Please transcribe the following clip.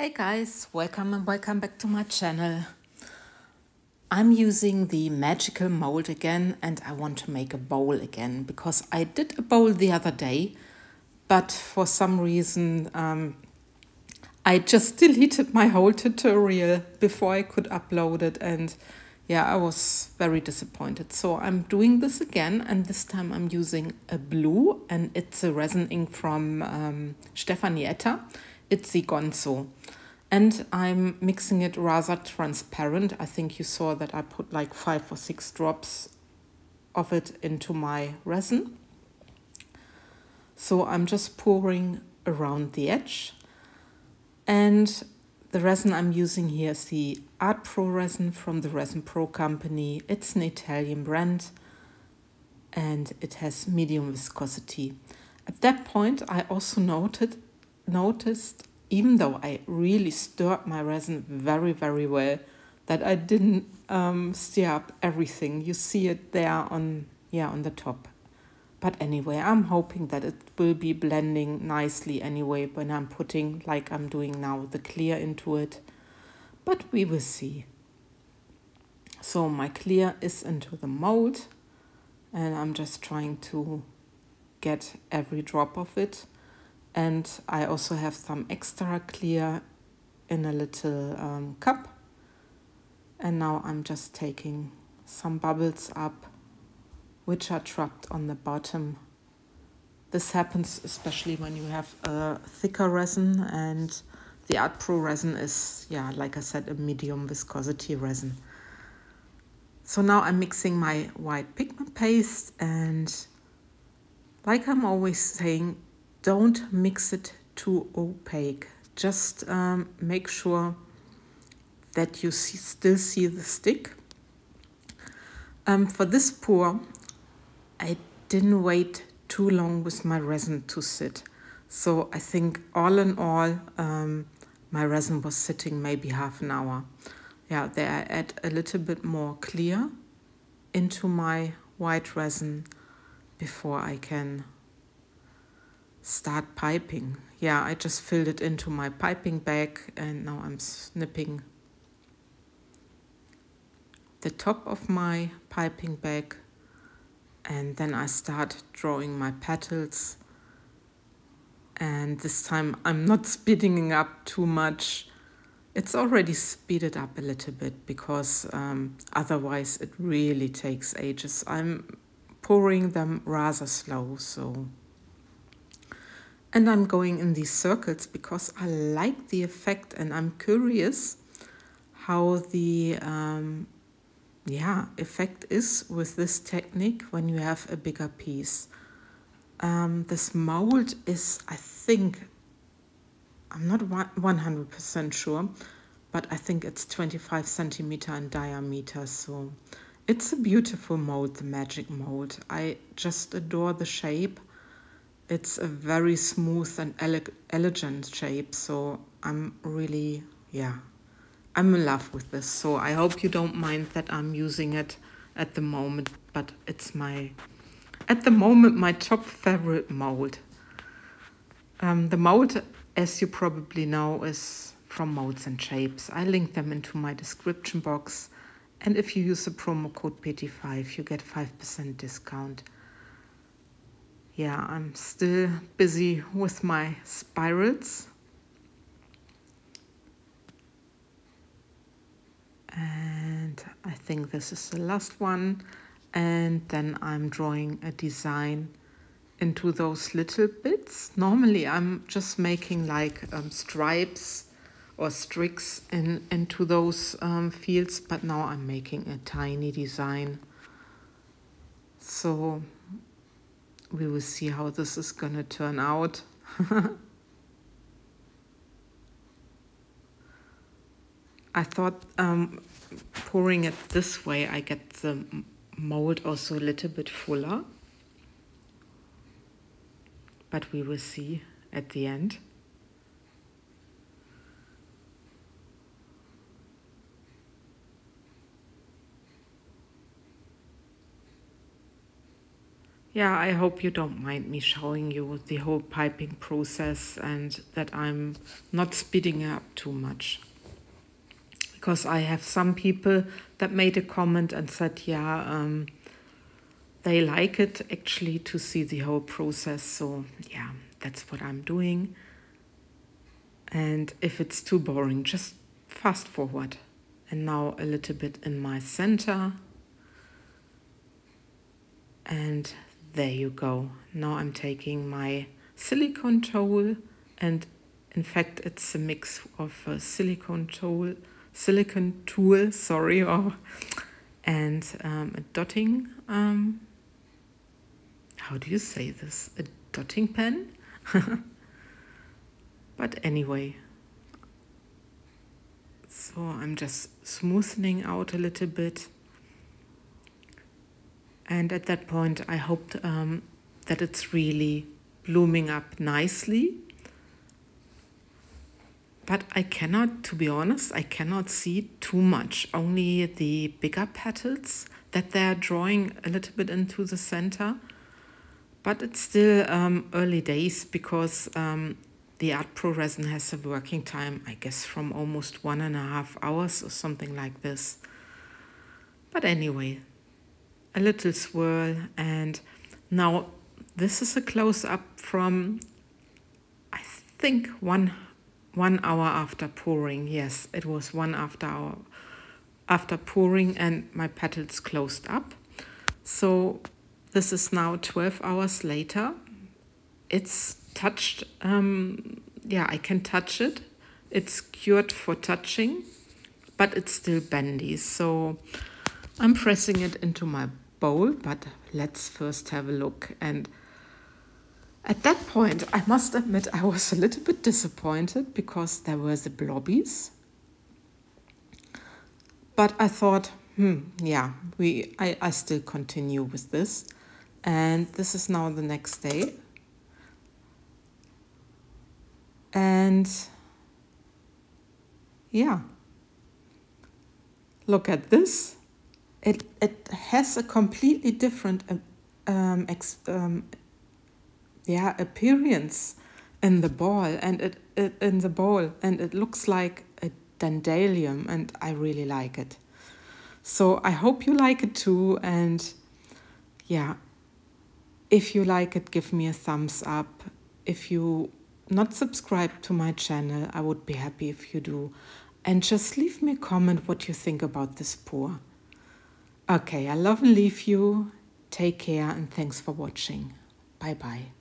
Hey guys, welcome and welcome back to my channel. I'm using the magical mold again and I want to make a bowl again because I did a bowl the other day, but for some reason I just deleted my whole tutorial before I could upload it, and yeah, I was very disappointed. So I'm doing this again, and this time I'm using a blue, and it's a resin ink from Stefanie Etter. It's the Gonzo. And I'm mixing it rather transparent. I think you saw that I put like 5 or 6 drops of it into my resin. So I'm just pouring around the edge. And the resin I'm using here is the ArtPro resin from the ResinPro company. It's an Italian brand and it has medium viscosity. At that point, I also noticed, even though I really stirred my resin very, very well, that I didn't stir up everything. You see it there on the top. But anyway, I'm hoping that it will be blending nicely anyway when I'm putting, like I'm doing now, the clear into it. But we will see. So my clear is into the mold and I'm just trying to get every drop of it. And I also have some extra clear in a little cup. And now I'm just taking some bubbles up, which are trapped on the bottom. This happens especially when you have a thicker resin, and the ArtPro resin is, like I said, a medium viscosity resin. So now I'm mixing my white pigment paste, and like I'm always saying, don't mix it too opaque. Just make sure that you still see the stick. For this pour, I didn't wait too long with my resin to sit. So I think all in all, my resin was sitting maybe half an hour. Yeah, there I add a little bit more clear into my white resin before I can start piping. Yeah, I just filled it into my piping bag and now I'm snipping the top of my piping bag. And then I start drawing my petals. And this time I'm not speeding up too much. It's already speeded up a little bit because otherwise it really takes ages. I'm pouring them rather slow, so. And I'm going in these circles because I like the effect and I'm curious how the effect is with this technique when you have a bigger piece. This mold is, I think, I'm not 100% sure, but I think it's 25 centimeter in diameter. So it's a beautiful mold, the magic mold. I just adore the shape. It's a very smooth and elegant shape. So I'm really, I'm in love with this. So I hope you don't mind that I'm using it at the moment, but it's at the moment, my top favorite mold. The mold, as you probably know, is from Molds and Shapes. I link them into my description box. And if you use the promo code PT5, you get 5% discount. Yeah, I'm still busy with my spirals. And I think this is the last one. And then I'm drawing a design into those little bits. Normally I'm just making like stripes or streaks into those fields, but now I'm making a tiny design. So we will see how this is gonna turn out. I thought pouring it this way, I get the mold also a little bit fuller. But we will see at the end. Yeah, I hope you don't mind me showing you the whole piping process and that I'm not speeding up too much. Because I have some people that made a comment and said, yeah, they like it actually to see the whole process. So yeah, that's what I'm doing. And if it's too boring, just fast forward. And now a little bit in my center. And there you go. Now I'm taking my silicone tool, and in fact it's a mix of a silicone tool, sorry, and a dotting, how do you say this? A dotting pen? But anyway, so I'm just smoothing out a little bit. And at that point, I hoped that it's really blooming up nicely. But I cannot, to be honest, I cannot see too much. Only the bigger petals that they're drawing a little bit into the center. But it's still early days because the ArtPro resin has a working time, I guess, from almost 1.5 hours or something like this. But anyway, a little swirl, and now this is a close-up from, I think, one hour after pouring. Yes, it was 1 hour after pouring, and my petals closed up. So this is now 12 hours later. It's touched, yeah, I can touch it. It's cured for touching, but it's still bendy. So I'm pressing it into my bowl, but let's first have a look. And at that point, I must admit, I was a little bit disappointed because there were the blobbies. But I thought, yeah, I still continue with this. And this is now the next day. And yeah, look at this. It has a completely different appearance in the ball, and it looks like a dandelion, and I really like it. So I hope you like it too, and yeah, if you like it, give me a thumbs up. If you not subscribed to my channel, I would be happy if you do, and just leave me a comment what you think about this pour. Okay, I love and leave you. Take care and thanks for watching. Bye bye.